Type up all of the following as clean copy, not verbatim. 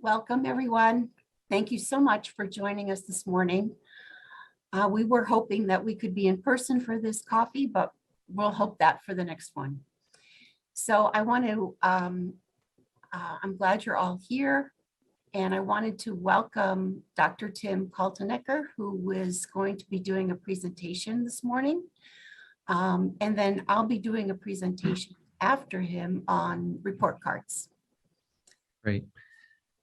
Welcome, everyone. Thank you so much for joining us this morning. We were hoping that we could be in person for this coffee, but we'll hope that for the next one. So I want to, I'm glad you're all here. And I wanted to welcome Dr. Tim Kaltenecker, who is going to be doing a presentation this morning. And then I'll be doing a presentation after him on report cards. Great.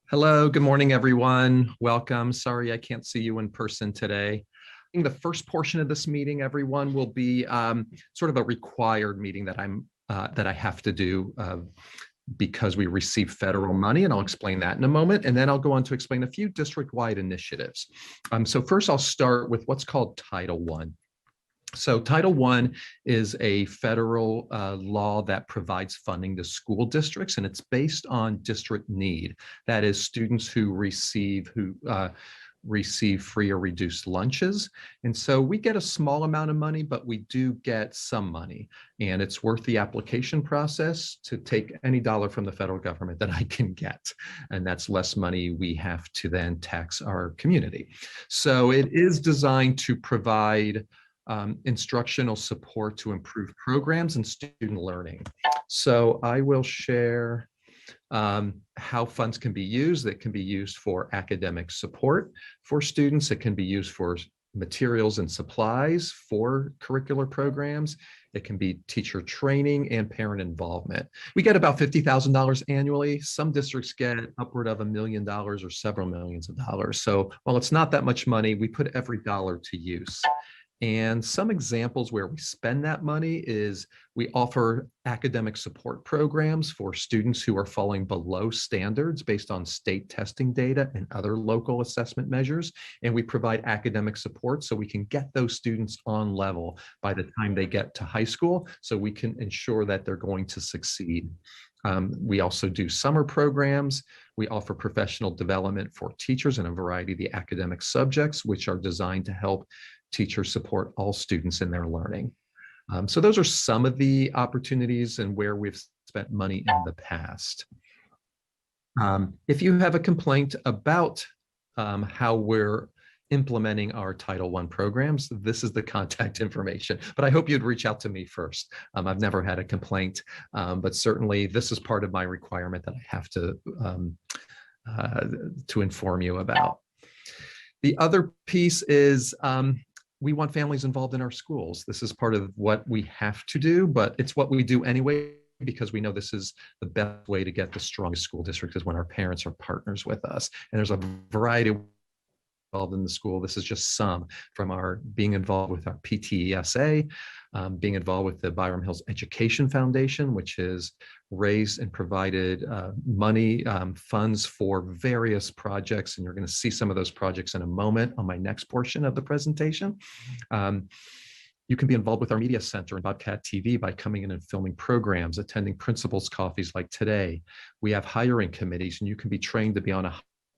Hello, good morning, everyone. Welcome. Sorry I can't see you in person today. The first portion of this meeting, everyone, will be sort of a required meeting that I have to do because we receive federal money, and I'll explain that in a moment. And then I'll go on to explain a few district-wide initiatives. So first, I'll start with what's called Title I. So Title I is a federal law that provides funding to school districts, and it's based on district need. That is, students who receive free or reduced lunches. And so we get a small amount of money, but we do get some money. And it's worth the application process to take any dollar from the federal government that I can get. And that's less money we have to then tax our community. So it is designed to provide instructional support to improve programs and student learning. So I will share how funds can be used. That can be used for academic support for students. It can be used for materials and supplies for curricular programs. It can be teacher training and parent involvement. We get about $50,000 annually. Some districts get upward of $1 million or several millions of dollars. So while it's not that much money, we put every dollar to use. And some examples where we spend that money is we offer academic support programs for students who are falling below standards based on state testing data and other local assessment measures. And we provide academic support so we can get those students on level by the time they get to high school, so we can ensure that they're going to succeed. We also do summer programs. We offer professional development for teachers in a variety of the academic subjects, which are designed to help teachers support all students in their learning. So those are some of the opportunities and where we've spent money in the past. If you have a complaint about how we're implementing our Title I programs, this is the contact information, but I hope you'd reach out to me first. I've never had a complaint, but certainly this is part of my requirement that I have to inform you about. The other piece is we want families involved in our schools. This is part of what we have to do, but it's what we do anyway, because we know this is the best way to get the strongest school district is when our parents are partners with us. And there's a variety of involved in the school. This is just some from our being involved with our PTESA, being involved with the Byram Hills Education Foundation, which has raised and provided money, funds for various projects. And you're going to see some of those projects in a moment on my next portion of the presentation. You can be involved with our media center and Bobcat TV by coming in and filming programs, attending principals' coffees like today. We have hiring committees, and you can be trained to be on a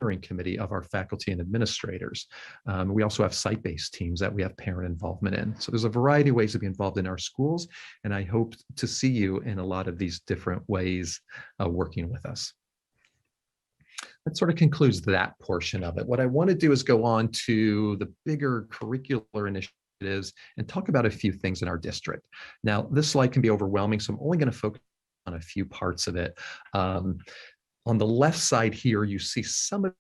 hiring committee of our faculty and administrators. We also have site-based teams that we have parent involvement in. So there's a variety of ways to be involved in our schools, and I hope to see you in a lot of these different ways working with us. That sort of concludes that portion of it. What I want to do is go on to the bigger curricular initiatives and talk about a few things in our district. Now, this slide can be overwhelming, so I'm only going to focus on a few parts of it. On the left side here, you see some of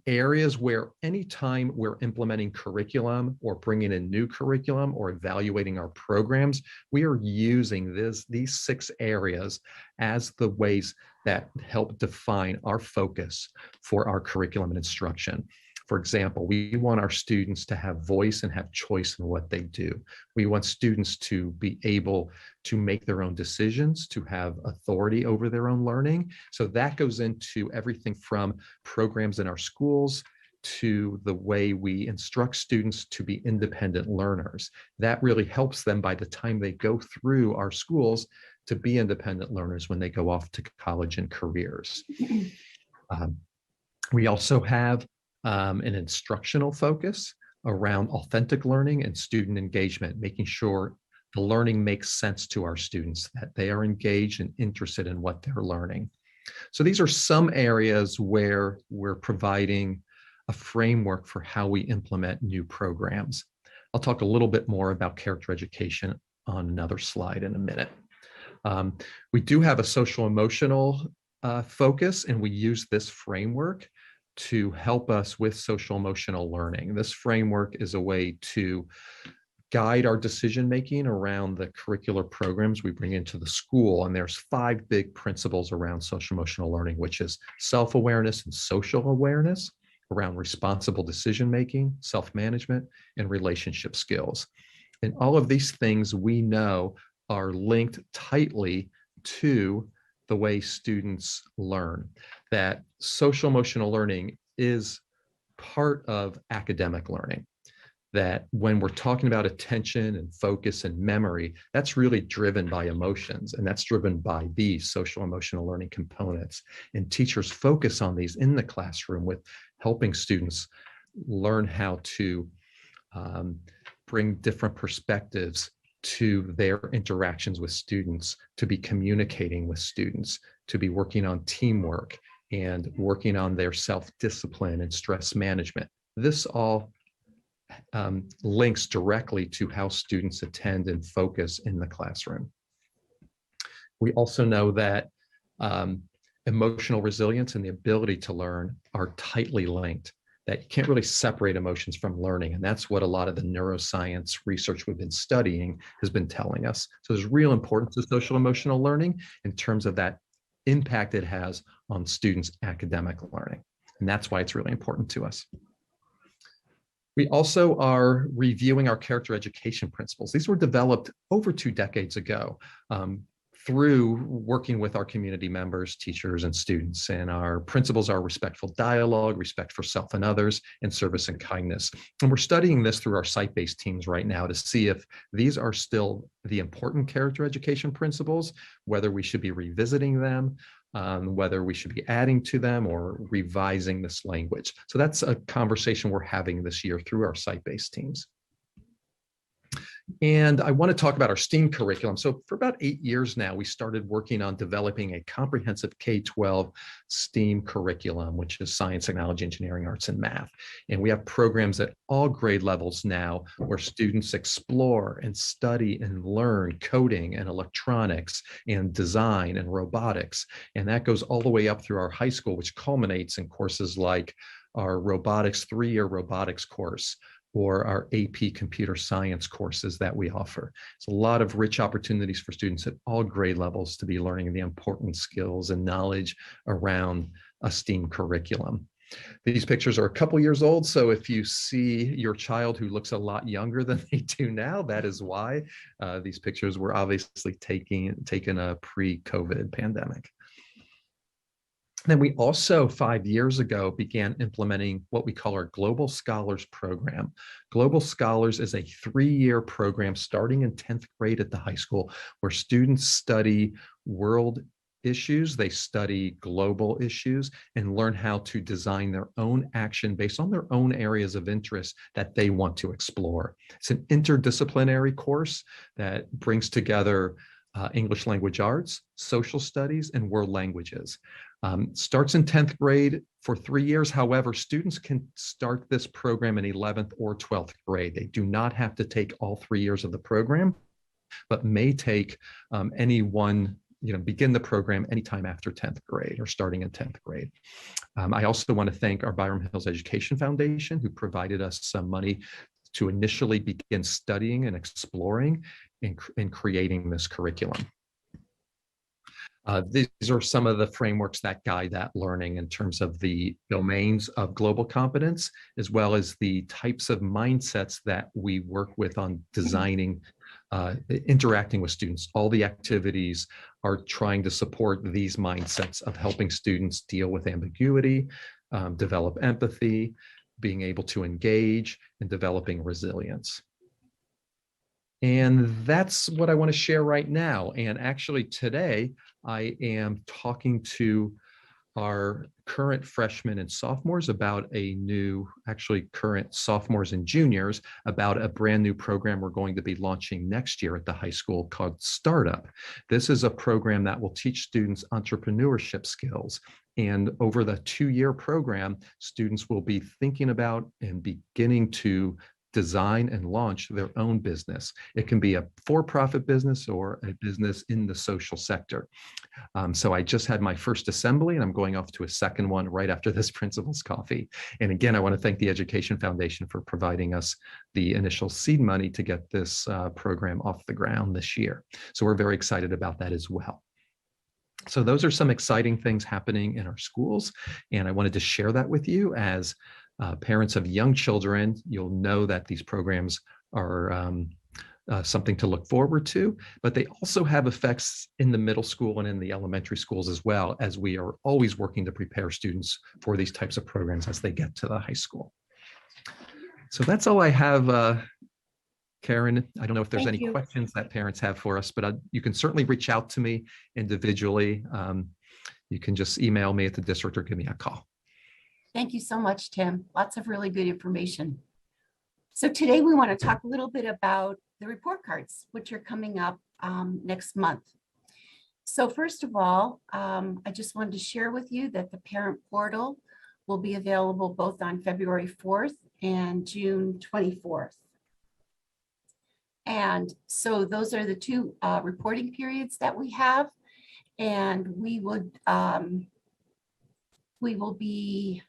the areas where anytime we're implementing curriculum or bringing in new curriculum or evaluating our programs, we are using these 6 areas as the ways that help define our focus for our curriculum and instruction. For example, we want our students to have voice and have choice in what they do. We want students to be able to make their own decisions, to have authority over their own learning. So that goes into everything from programs in our schools to the way we instruct students to be independent learners. That really helps them by the time they go through our schools to be independent learners when they go off to college and careers. We also have an instructional focus around authentic learning and student engagement, making sure the learning makes sense to our students, that they are engaged and interested in what they're learning. So these are some areas where we're providing a framework for how we implement new programs. I'll talk a little bit more about character education on another slide in a minute. We do have a social emotional focus, and we use this framework to help us with social emotional learning. This framework is a way to guide our decision making around the curricular programs we bring into the school. And there's 5 big principles around social emotional learning, which is self-awareness and social awareness, around responsible decision making, self-management, and relationship skills. And all of these things we know are linked tightly to the way students learn. That social emotional learning is part of academic learning. That when we're talking about attention and focus and memory, that's really driven by emotions, and that's driven by these social emotional learning components. And teachers focus on these in the classroom with helping students learn how to bring different perspectives to their interactions with students, to be communicating with students, to be working on teamwork and working on their self-discipline and stress management. This all links directly to how students attend and focus in the classroom. We also know that emotional resilience and the ability to learn are tightly linked, that you can't really separate emotions from learning. And that's what a lot of the neuroscience research we've been studying has been telling us. So there's real importance to social emotional learning in terms of that impact it has on students' academic learning. And that's why it's really important to us. We also are reviewing our character education principles. These were developed over 2 decades ago through working with our community members, teachers, and students. And our principles are respectful dialogue, respect for self and others, and service and kindness. And we're studying this through our site-based teams right now to see if these are still the important character education principles, whether we should be revisiting them, whether we should be adding to them or revising this language. So that's a conversation we're having this year through our site-based teams. And I want to talk about our STEAM curriculum. So for about 8 years now, we started working on developing a comprehensive K-12 STEAM curriculum, which is science, technology, engineering, arts, and math. And we have programs at all grade levels now where students explore and study and learn coding and electronics and design and robotics. And that goes all the way up through our high school, which culminates in courses like our robotics 3-year robotics course, or our AP computer science courses that we offer. It's a lot of rich opportunities for students at all grade levels to be learning the important skills and knowledge around a STEAM curriculum. These pictures are a couple years old, so if you see your child who looks a lot younger than they do now, that is why. These pictures were obviously taken a pre-COVID pandemic. Then we also 5 years ago began implementing what we call our Global Scholars Program. Global Scholars is a 3-year program starting in 10th grade at the high school where students study world issues, they study global issues, and learn how to design their own action based on their own areas of interest that they want to explore. It's an interdisciplinary course that brings together English language arts, social studies, and world languages. Starts in 10th grade for 3 years. However, students can start this program in 11th or 12th grade. They do not have to take all 3 years of the program, but may take any one, begin the program anytime after 10th grade or starting in 10th grade. I also want to thank our Byram Hills Education Foundation, who provided us some money to initially begin studying and exploring and creating this curriculum. These are some of the frameworks that guide that learning in terms of the domains of global competence, as well as the types of mindsets that we work with on designing, interacting with students. All the activities are trying to support these mindsets of helping students deal with ambiguity, develop empathy, being able to engage, and developing resilience. And that's what I want to share right now. And actually today, I am talking to our current freshmen and sophomores about a new, actually current sophomores and juniors, about a brand new program we're going to be launching next year at the high school called Startup. This is a program that will teach students entrepreneurship skills. And over the 2-year program, students will be thinking about and beginning to design and launch their own business. It can be a for-profit business or a business in the social sector. So I just had my first assembly and I'm going off to a second one right after this principal's coffee. And again, I want to thank the Education Foundation for providing us the initial seed money to get this program off the ground this year. So we're very excited about that as well. So those are some exciting things happening in our schools. And I wanted to share that with you as parents of young children. You'll know that these programs are something to look forward to, but they also have effects in the middle school and in the elementary schools as well, as we are always working to prepare students for these types of programs as they get to the high school. So that's all I have, Karen. I don't know if there's any questions that parents have for us, but you can certainly reach out to me individually. You can just email me at the district or give me a call. Thank you so much, Tim. Lots of really good information. So today we want to talk a little bit about the report cards, which are coming up next month. So first of all, I just wanted to share with you that the parent portal will be available both on February 4th and June 24th. And so those are the two reporting periods that we have. And we will be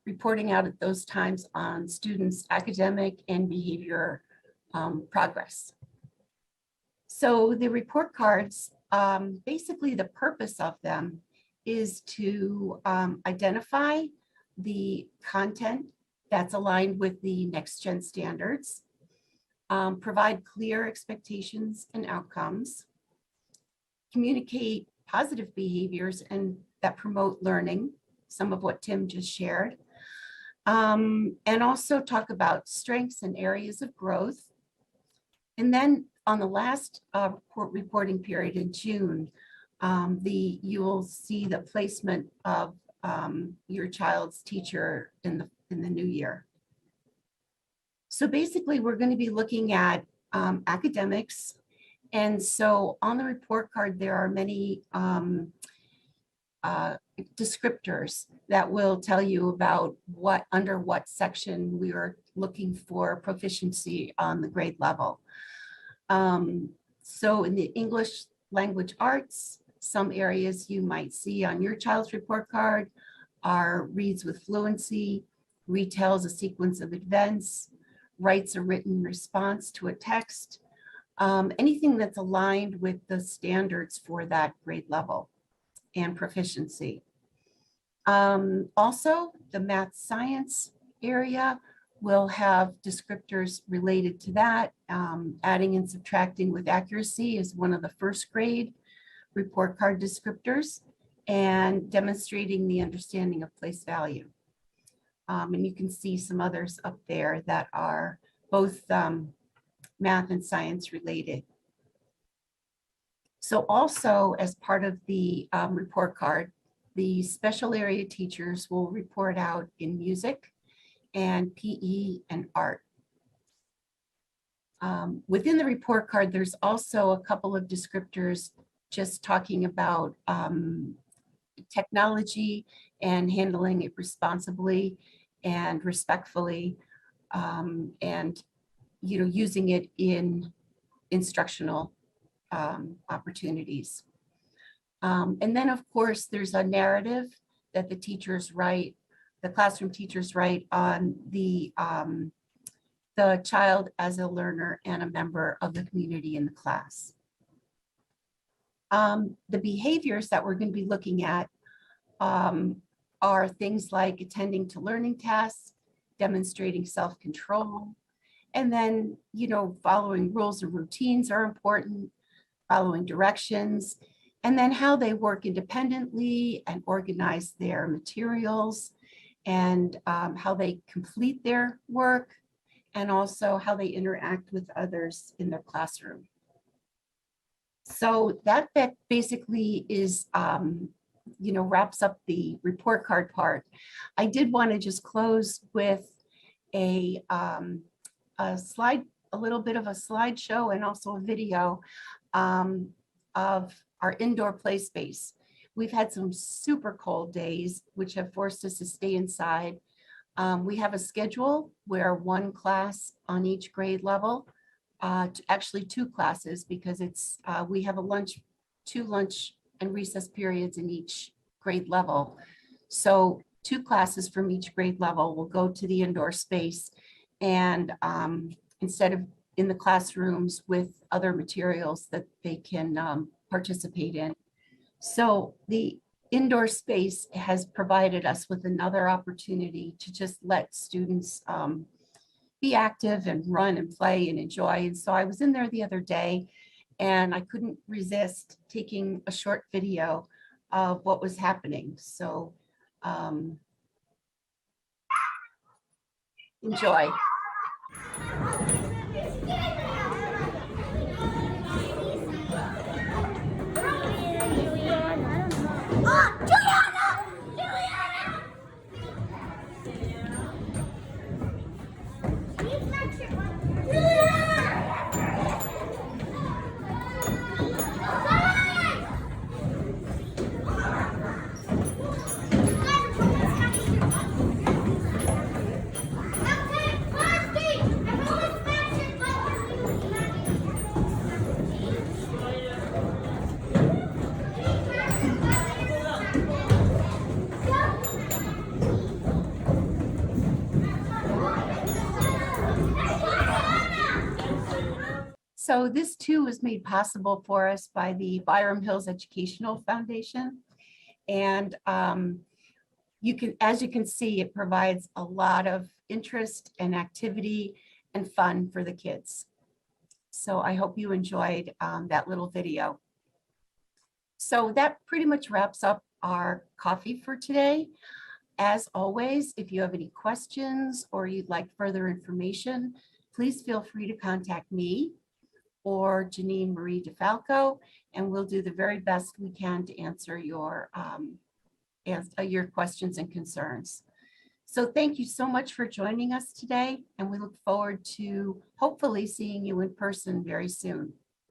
reporting out at those times on students' academic and behavior progress. So the report cards, basically the purpose of them is to identify the content that's aligned with the next gen standards, provide clear expectations and outcomes, communicate positive behaviors and that promote learning, some of what Tim just shared, and also talk about strengths and areas of growth. And then on the last reporting period in June, you will see the placement of your child's teacher in the new year. So basically, we're going to be looking at academics. And so on the report card, there are many descriptors that will tell you about under what section we are looking for proficiency on the grade level. So in the English language arts, some areas you might see on your child's report card are reads with fluency, retells a sequence of events, writes a written response to a text, anything that's aligned with the standards for that grade level and proficiency. Also, the math science area will have descriptors related to that. Adding and subtracting with accuracy is one of the first grade report card descriptors, and demonstrating the understanding of place value. And you can see some others up there that are both math and science related. So also as part of the report card, the special area teachers will report out in music and PE and art. Within the report card, there's also a couple of descriptors just talking about technology and handling it responsibly and respectfully, and using it in instructional opportunities. And then of course, there's a narrative that the teachers write, the classroom teachers write on the child as a learner and a member of the community in the class. The behaviors that we're going to be looking at are things like attending to learning tasks, demonstrating self-control, and then, following rules and routines are important, following directions, and then how they work independently and organize their materials, and how they complete their work, and also how they interact with others in their classroom. So that basically is wraps up the report card part. I did want to just close with a slide, a little bit of a slideshow and also a video of our indoor play space. We've had some super cold days, which have forced us to stay inside. We have a schedule where one class on each grade level, actually two classes, because we have two lunch and recess periods in each grade level. So two classes from each grade level will go to the indoor space, and instead of in the classrooms with other materials that they can participate in. So the indoor space has provided us with another opportunity to just let students be active and run and play and enjoy. And so I was in there the other day and I couldn't resist taking a short video of what was happening. So enjoy. So this too was made possible for us by the Byram Hills Educational Foundation. And as you can see, it provides a lot of interest and activity and fun for the kids. So I hope you enjoyed that little video. So that pretty much wraps up our coffee for today. As always, if you have any questions or you'd like further information, please feel free to contact me or Janine Marie DeFalco, and we'll do the very best we can to answer your questions and concerns. So thank you so much for joining us today, and we look forward to hopefully seeing you in person very soon.